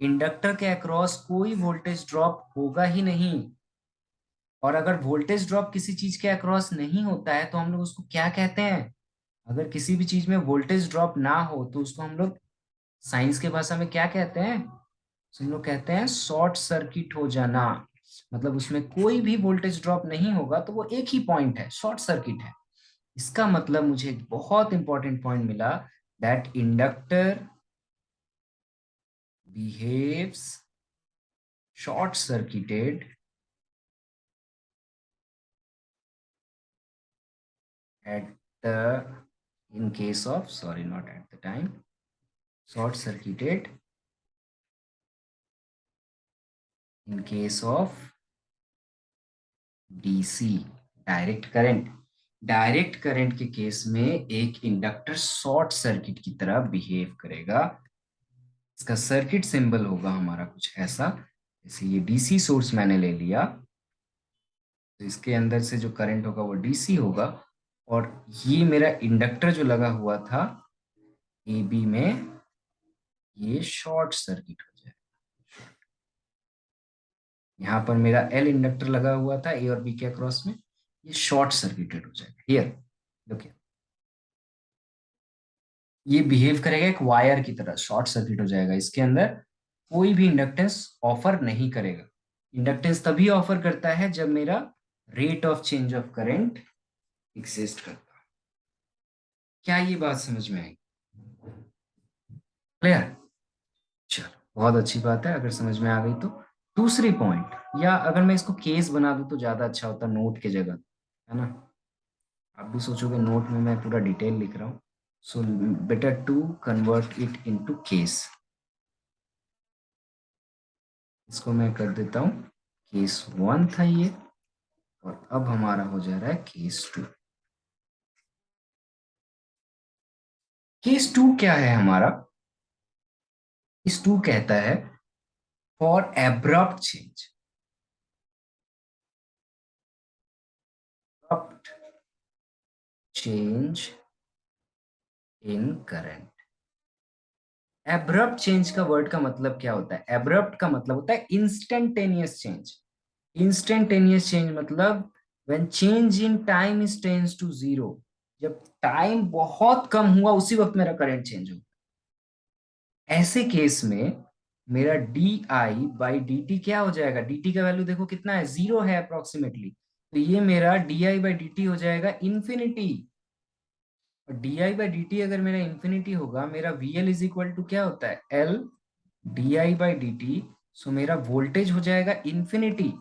इंडक्टर के अक्रॉस कोई वोल्टेज ड्रॉप होगा ही नहीं। और अगर वोल्टेज ड्रॉप किसी चीज के अक्रॉस नहीं होता है तो हम लोग उसको क्या कहते हैं, अगर किसी भी चीज में वोल्टेज ड्रॉप ना हो तो उसको हम लोग साइंस के भाषा में क्या कहते हैं, तो हम लोग कहते हैं शॉर्ट सर्किट हो जाना। मतलब उसमें कोई भी वोल्टेज ड्रॉप नहीं होगा तो वो एक ही पॉइंट है, शॉर्ट सर्किट है। इसका मतलब मुझे एक बहुत इंपॉर्टेंट पॉइंट मिला, that inductor behaves short circuited at the in case of, sorry, not at the time, short circuited in case of DC, direct current. Direct current के केस में एक इंडक्टर शॉर्ट सर्किट की तरह behave करेगा। इसका circuit symbol होगा हमारा कुछ ऐसा, जैसे ये डीसी सोर्स मैंने ले लिया, तो इसके अंदर से जो करंट होगा वो डीसी होगा। और ये मेरा इंडक्टर जो लगा हुआ था ए बी में, ये शॉर्ट सर्किट हो जाएगा। यहाँ पर मेरा एल इंडक्टर लगा हुआ था ए और बी के अक्रॉस में, ये शॉर्ट सर्किटेड हो जाएगा। हियर देखिए, ये बिहेव करेगा एक वायर की तरह, शॉर्ट सर्किट हो जाएगा। इसके अंदर कोई भी इंडक्टेंस ऑफर नहीं करेगा। इंडक्टेंस तभी ऑफर करता है जब मेरा rate of change of current exist करता है। क्या ये बात समझ में आई, क्लियर? चलो, बहुत अच्छी बात है अगर समझ में आ गई तो। दूसरी पॉइंट, या अगर मैं इसको केस बना दूं तो ज्यादा अच्छा होता नोट के जगह, है ना। आप भी सोचोगे नोट में मैं पूरा डिटेल लिख रहा हूँ, so better to convert it into case. इसको मैं कर देता हूँ केस वन था ये, और अब हमारा हो जा रहा है केस टू। केस टू क्या है हमारा, केस टू कहता है for abrupt change, abrupt change in current. Abrupt change का वर्ड का मतलब क्या होता है, एब्रप्ट का मतलब होता है इंस्टेंटेनियस चेंज। इंस्टेंटेनियस चेंज मतलब when change in time is tends to zero, जब टाइम बहुत कम हुआ उसी वक्त मेरा करंट चेंज हो। ऐसे केस में मेरा D I by D T क्या हो जाएगा, डी टी का वैल्यू देखो कितना है, जीरो है अप्रोक्सीमेटली। तो ये मेरा D I by D T हो जाएगा इन्फिनिटी। और D I by D T अगर मेरा इन्फिनिटी होगा, मेरा V L is equal to क्या होता है, L D I by D T. So मेरा वोल्टेज हो जाएगा इन्फिनिटी।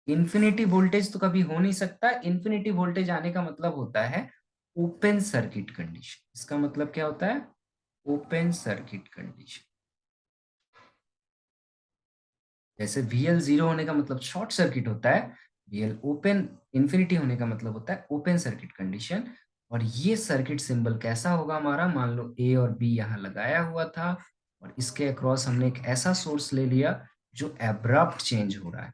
इन्फिनिटी वोल्टेज तो कभी हो नहीं सकता, इन्फिनिटी वोल्टेज आने का मतलब होता है ओपन सर्किट कंडीशन। इसका मतलब क्या होता है, ओपन सर्किट कंडीशन। जैसे VL जीरो होने का मतलब शॉर्ट सर्किट होता है, VL ओपन इन्फिनिटी होने का मतलब होता है ओपन सर्किट कंडीशन। और ये सर्किट सिंबल कैसा होगा हमारा, मान लो ए और बी यहाँ लगाया हुआ था, और इसके अक्रॉस हमने एक ऐसा सोर्स ले लिया जो एब्रप्ट चेंज हो रहा है।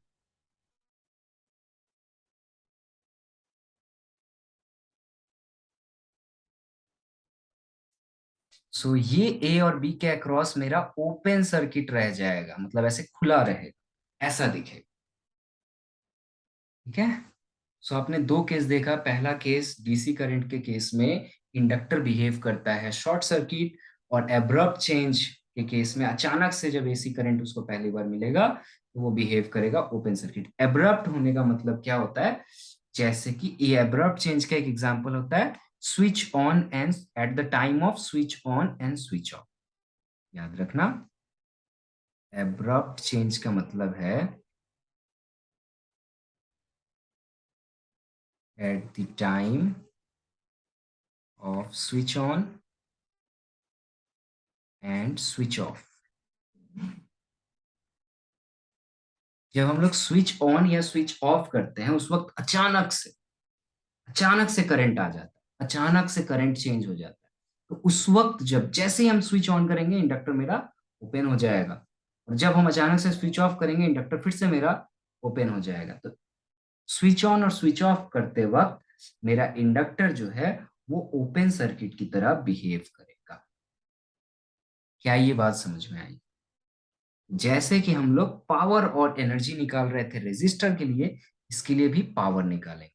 सो ये ए और बी के अक्रॉस मेरा ओपन सर्किट रह जाएगा, मतलब ऐसे खुला रहेगा, ऐसा दिखेगा। ठीक है। सो आपने दो केस देखा, पहला केस डीसी करंट के केस में इंडक्टर बिहेव करता है शॉर्ट सर्किट, और एब्रप्ट चेंज के केस में अचानक से जब एसी करंट उसको पहली बार मिलेगा तो वो बिहेव करेगा ओपन सर्किट। एब्रप्ट होने का मतलब क्या होता है, जैसे कि ये एब्रप्ट चेंज का एक एग्जांपल होता है switch on and at the time off switch on and switch off. याद रखना, एब्रप्ट चेंज का मतलब है at the time off switch on and switch off. जब हम लोग स्विच ऑन या स्विच ऑफ करते हैं उस वक्त अचानक से करंट आ जाता है, अचानक से करंट चेंज हो जाता है। तो उस वक्त जब जैसे ही हम स्विच ऑन करेंगे इंडक्टर मेरा ओपन हो जाएगा, और जब हम अचानक से स्विच ऑफ करेंगे इंडक्टर फिर से मेरा ओपन हो जाएगा। तो स्विच ऑन और स्विच ऑफ करते वक्त मेरा इंडक्टर जो है वो ओपन सर्किट की तरह बिहेव करेगा। क्या ये बात समझ में आई? जैसे कि हम लोग पावर और एनर्जी निकाल रहे थे रेजिस्टर के लिए, इसके लिए भी पावर निकालेंगे।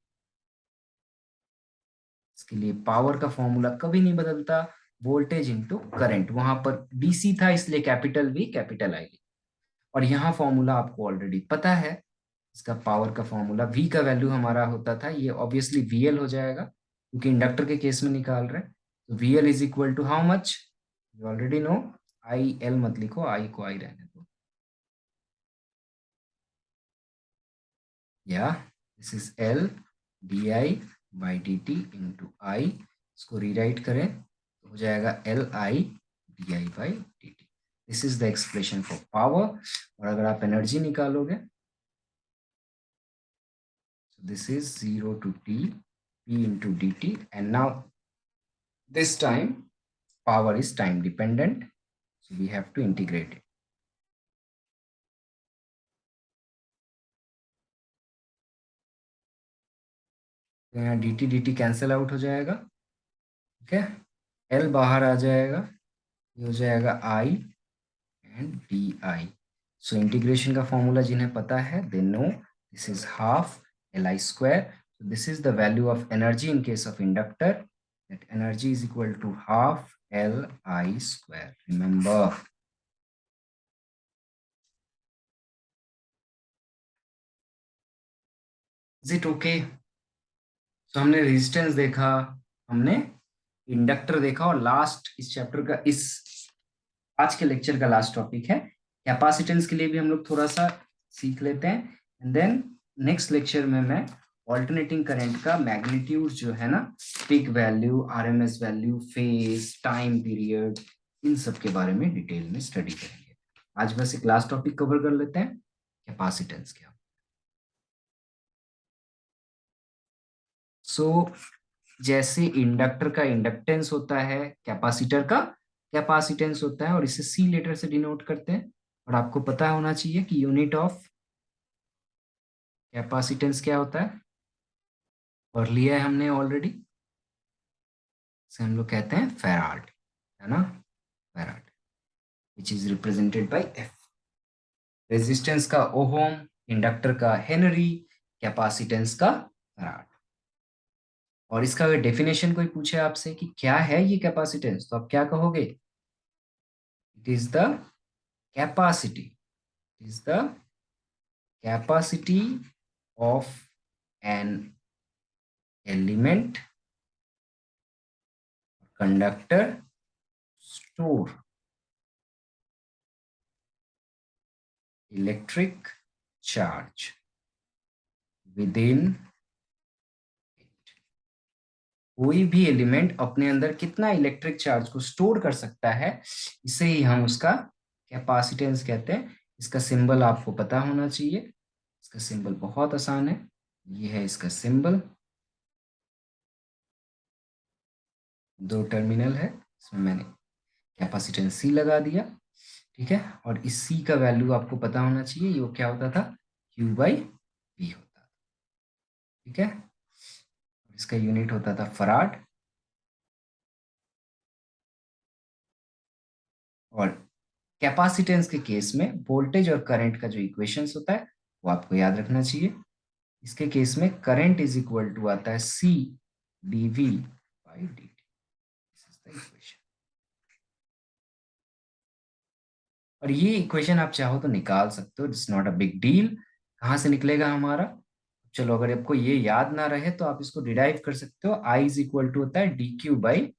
इसके लिए पावर का फॉर्मूला कभी नहीं बदलता, वोल्टेज इंटू करंट। वहां पर डीसी था इसलिए कैपिटल वी कैपिटल आई। और यहाँ फॉर्मूला आपको ऑलरेडी पता है, इसका पावर का फॉर्मूला v का वैल्यू हमारा होता था, ये ऑब्वियसली vl हो जाएगा क्योंकि इंडक्टर के केस में निकाल रहे हैं। तो vl is equal to how much, you already know. I L मत लिखो, आई को आई रहने दो। या this is L D I by D T into I. इसको रीराइट करें तो हो जाएगा L I D I by D T. This is the expression for power. और अगर आप एनर्जी निकालोगे, so this is 0 to t p into dt, and now this time power is time dependent, so we have to integrate it. तो यहाँ dt dt cancel out हो जाएगा, ठीक है। l बाहर आ जाएगा, ये हो जाएगा i and D I. So integration का फॉर्मूला जिन्हें पता है they know this is half L I square. So this is the value of energy in case of inductor, that energy is equal to half Li square. Remember. Is it okay? So हमने resistance देखा, हमने inductor देखा, और last इस chapter का, इस आज के लेक्चर का लास्ट टॉपिक है कैपेसिटेंस। के लिए भी हम लोग थोड़ा सा सीख लेते हैं, एंड देन नेक्स्ट लेक्चर में मैं ऑल्टरनेटिंग करंट का मैग्नीट्यूड जो है ना, peak value, RMS value, phase, time period, इन सब के बारे में डिटेल में स्टडी करेंगे। आज बस एक लास्ट टॉपिक कवर कर लेते हैं, कैपेसिटेंस क्या। सो जैसे इंडक्टर का इंडक्टेंस होता है, कैपेसिटर का कैपेसिटेंस होता है, और इसे सी लेटर से डिनोट करते हैं। और आपको पता होना चाहिए कि यूनिट ऑफ कैपेसिटेंस क्या होता है, पढ़ लिया है हमने ऑलरेडी। से हम लोग कहते हैं फैराड, है ना, farad, which is represented bye F. Resistance का ओहम, इंडक्टर का हेनरी, कैपेसिटेंस का फैराड। और इसका अगर डेफिनेशन कोई पूछे आपसे कि क्या है ये कैपेसिटेंस, तो आप क्या कहोगे? It is the capacity, is the capacity of an element, conductor, store electric charge within it। कोई भी एलिमेंट अपने अंदर कितना इलेक्ट्रिक चार्ज को स्टोर कर सकता है, इसे ही हम उसका कैपेसिटेंस कहते हैं। इसका सिंबल आपको पता होना चाहिए। इसका सिंबल बहुत आसान है, ये है इसका सिंबल, दो टर्मिनल है, इसमें मैंने कैपेसिटेंस सी लगा दिया, ठीक है। और इस सी का वैल्यू आपको पता होना चाहिए, ये क्या होता था, क्यू बाई वी होता था, ठीक है। इसका यूनिट होता था फराड। और कैपेसिटेंस के केस में वोल्टेज और करंट का जो इक्वेशंस होता है वो आपको याद रखना चाहिए। इसके केस में करंट इज इक्वल टू आता है C D V by D T, this is the equation. और ये इक्वेशन आप चाहो तो निकाल सकते हो, it's not a big deal. कहाँ से निकलेगा हमारा, चलो अगर आपको ये याद ना रहे तो आप इसको डिराइव कर सकते हो। आई इज इक्वल टू होता है D Q by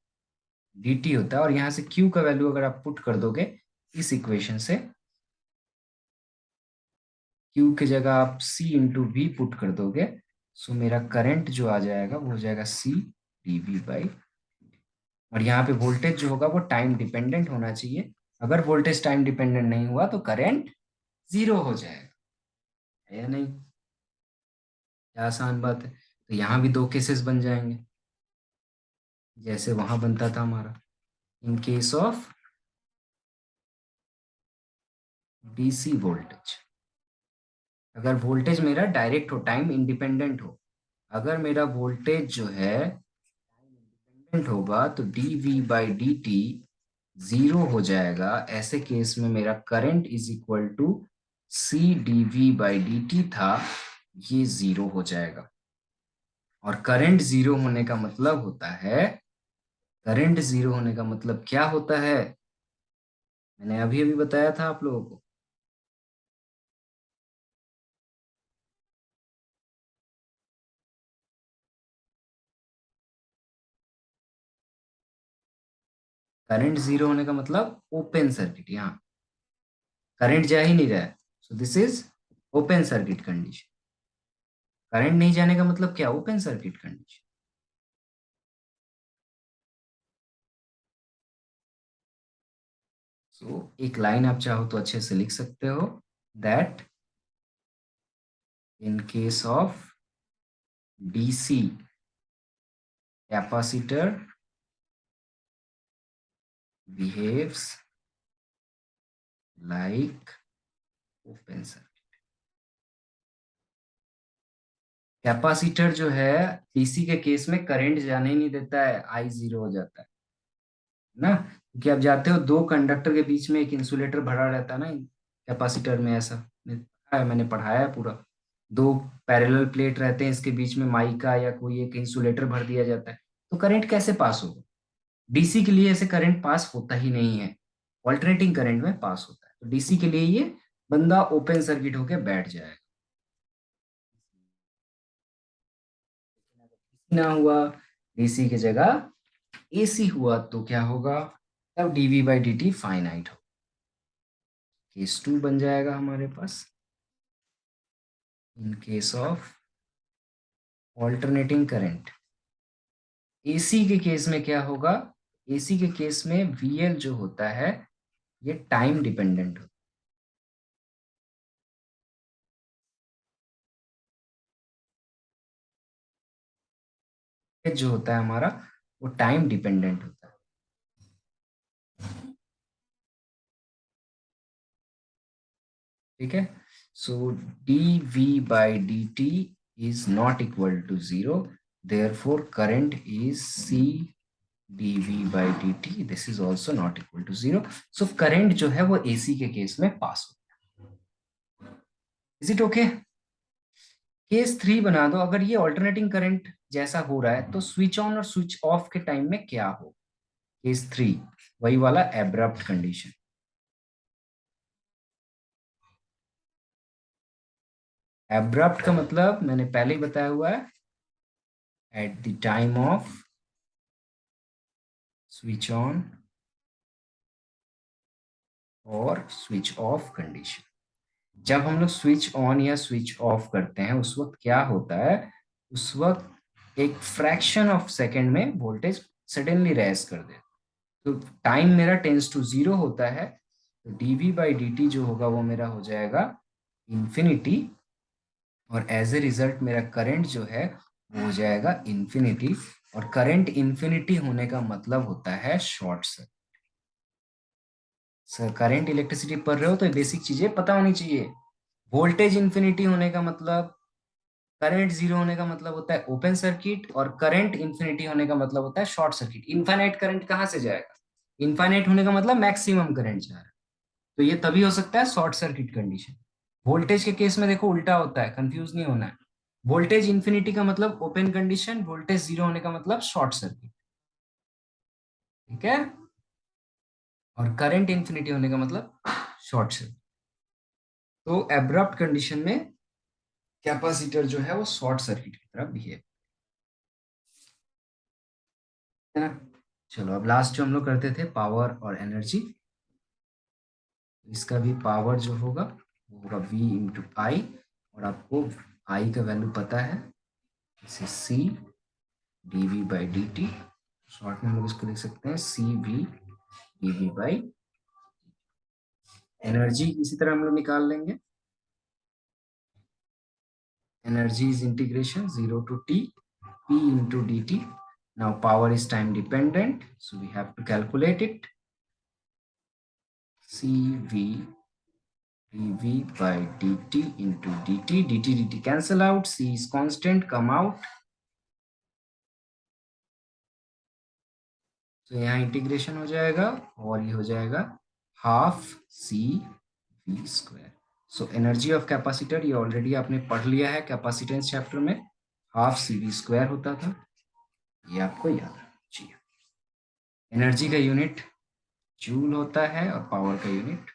D T होता है, और यहाँ से क्यू का वैल्यू अगर आप पुट कर दोगे इस इक्वेशन से, क्यू की जगह आप सी इंटू वी पुट कर दोगे, सो मेरा करंट जो आ जाएगा वो हो जाएगा सी डी वी बाई। और यहाँ पे वोल्टेज जो होगा वो टाइम डिपेंडेंट होना चाहिए। अगर वोल्टेज टाइम डिपेंडेंट नहीं हुआ तो करंट जीरो हो जाएगा, है या नहीं? क्या आसान बात है। तो यहाँ भी दो केसेस बन जाएंगे जैसे वहां बनता था हमारा। In case of DC voltage, अगर वोल्टेज मेरा डायरेक्ट हो, टाइम इंडिपेंडेंट हो, अगर मेरा वोल्टेज जो है इंडिपेंडेंट होगा तो d V by D t zero हो जाएगा। ऐसे केस में मेरा current is equal to C D V by D t था, ये जीरो हो जाएगा। और करंट जीरो होने का मतलब होता है, करंट जीरो होने का मतलब क्या होता है, मैंने अभी अभी बताया था आप लोगों को। करंट जीरो होने का मतलब ओपन सर्किट, यहाँ करंट जा ही नहीं रहा है, सो this is open circuit condition. Current नहीं जाने का मतलब क्या, ओपन सर्किट कंडीशन। सो एक लाइन आप चाहो तो अच्छे से लिख सकते हो, that in case of DC capacitor behaves like open circuit. Capacitor जो है डीसी के केस में करंट जाने ही नहीं देता है, आई जीरो हो जाता है ना। क्योंकि आप जाते हो दो कंडक्टर के बीच में एक इंसुलेटर भरा रहता है ना कैपेसिटर में, ऐसा मैंने पढ़ाया है पूरा। दो पैरेलल प्लेट रहते हैं, इसके बीच में माइका या कोई एक इंसुलेटर भर दिया जाता है, तो करंट कैसे पास होगा। डीसी के लिए ऐसे करंट पास होता ही नहीं है, ऑल्टरनेटिंग करंट में पास होता है। तो डीसी के लिए ये बंदा ओपन सर्किट होके बैठ जाएगा। ना हुआ, डीसी की जगह एसी हुआ तो क्या होगा, तब D V by D T finite हो। केस टू बन जाएगा हमारे पास, in case of alternating current. AC के केस में क्या होगा, एसी के केस में वीएल जो होता है ये टाइम डिपेंडेंट होता है, जो होता है हमारा वो टाइम डिपेंडेंट होता है। ठीक है, so D V by D T is not equal to zero, therefore current is c dv by dt, this is also not equal to zero, so current जो है वो AC के केस में पास हो। Is it okay. Case three बना दो, अगर ये ऑल्टरनेटिंग करंट जैसा हो रहा है तो स्विच ऑन और स्विच ऑफ के टाइम में क्या हो। केस थ्री वही वाला एब्रप्ट कंडीशन। एब्रप्ट का मतलब मैंने पहले ही बताया हुआ है, at the time off switch on और स्विच ऑफ कंडीशन। जब हम लोग स्विच ऑन या स्विच ऑफ करते हैं उस वक्त क्या होता है, उस वक्त एक फ्रैक्शन ऑफ सेकेंड में वोल्टेज सडनली रेस कर दे, तो टाइम मेरा टेंस टू जीरो होता है, तो डीवी बाई डी टी जो होगा वो मेरा हो जाएगा इन्फिनिटी, और एज ए रिजल्ट मेरा करंट जो है वो हो जाएगा इन्फिनिटी। और करंट इन्फिनिटी होने का मतलब होता है short circuit. Sir current electricity पढ़ रहे हो तो बेसिक चीजें पता होनी चाहिए। वोल्टेज इन्फिनिटी होने का मतलब, करंट जीरो होने का मतलब होता है ओपन सर्किट, और करंट इन्फिनिटी होने का मतलब होता है शॉर्ट सर्किट। इनफाइनाइट करंट कहाँ से जाएगा, इनफाइनाइट होने का मतलब मैक्सिमम करंट जा रहा है, तो ये तभी हो सकता है शॉर्ट सर्किट कंडीशन। वोल्टेज के केस में देखो उल्टा होता है, कंफ्यूज नहीं होना है। वोल्टेज इन्फिनिटी का मतलब ओपन कंडीशन, वोल्टेज जीरो होने का मतलब शॉर्ट सर्किट। ठीक है, और करंट इन्फिनिटी होने का मतलब शॉर्ट सर्किट। तो एब्रप्ट कंडीशन में कैपेसिटर जो है वो शॉर्ट सर्किट की तरह बिहेव है ना। चलो अब लास्ट जो हम लोग करते थे पावर और एनर्जी, इसका भी पावर जो होगा वो होगा V इंटू आई, और आपको आई का वैल्यू पता है, इसे C D V by D T, short में हम लोग इसको लिख सकते हैं C V D V by. Energy इसी तरह हम लोग निकाल लेंगे, energy is integration zero to T p into dt. Now power is time dependent, so we have to calculate it. CV dv by dt into dt cancel out, c is constant, come out, तो यहाँ integration हो जाएगा और ये हो जाएगा half C V square. So energy of capacitor ये already आपने पढ़ लिया है कैपेसिटेंस चैप्टर में, हाफ सी वी स्क्वायर होता था, ये आपको याद रखना चाहिए। एनर्जी का यूनिट जूल होता है और पावर का यूनिट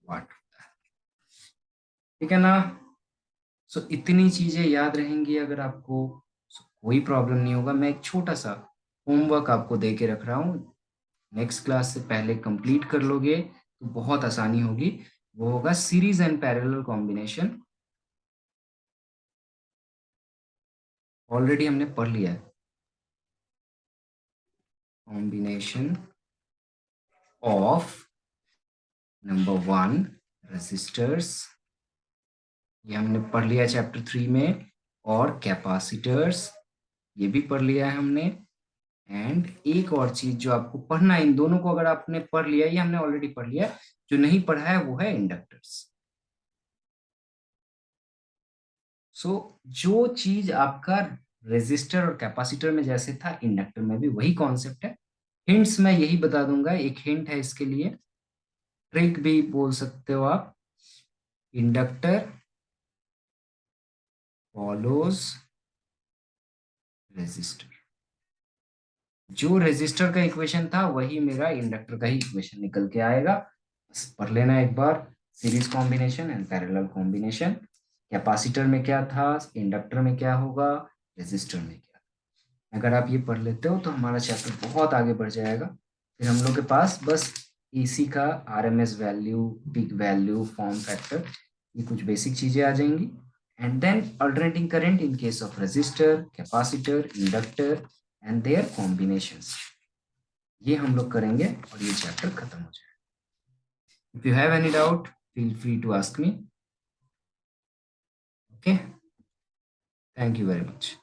वाट होता है, ठीक है ना। सो इतनी चीजें याद रहेंगी अगर आपको, कोई प्रॉब्लम नहीं होगा। मैं एक छोटा सा होमवर्क आपको दे के रख रहा हूँ, नेक्स्ट क्लास से पहले कंप्लीट कर लोगे तो बहुत आसानी होगी। वो होगा series and parallel combination, already हमने पढ़ लिया है। कॉम्बिनेशन ऑफ नंबर 1 रेसिस्टर्स, ये हमने पढ़ लिया चैप्टर 3 में, और कैपेसिटर्स ये भी पढ़ लिया है हमने। एंड एक और चीज जो आपको पढ़ना है, इन दोनों को अगर आपने पढ़ लिया, ये हमने ऑलरेडी पढ़ लिया, जो नहीं पढ़ा है वो है इंडक्टर्स। सो जो चीज आपका रेजिस्टर और कैपेसिटर में जैसे था, इंडक्टर में भी वही कॉन्सेप्ट है। हिंट्स मैं यही बता दूंगा, एक हिंट है इसके लिए, ट्रिक भी बोल सकते हो आप। इंडक्टर फॉलोज रेजिस्टर, जो रेजिस्टर का इक्वेशन था वही मेरा इंडक्टर का ही इक्वेशन निकल के आएगा। बस पढ़ लेना एक बार, series combination and parallel combination. Capacitor में क्या था, इंडक्टर में क्या होगा, रेजिस्टर में क्या। अगर आप ये पढ़ लेते हो तो हमारा चैप्टर बहुत आगे बढ़ जाएगा। फिर हम लोग के पास बस एसी का RMS value, peak value, form factor, ये कुछ बेसिक चीजें आ जाएंगी। And then alternating current in case of resistor, capacitor, inductor and their combinations, ये हम लोग करेंगे और ये चैप्टर खत्म हो जाएगा। If you have any doubt feel free to ask me. Okay, thank you very much.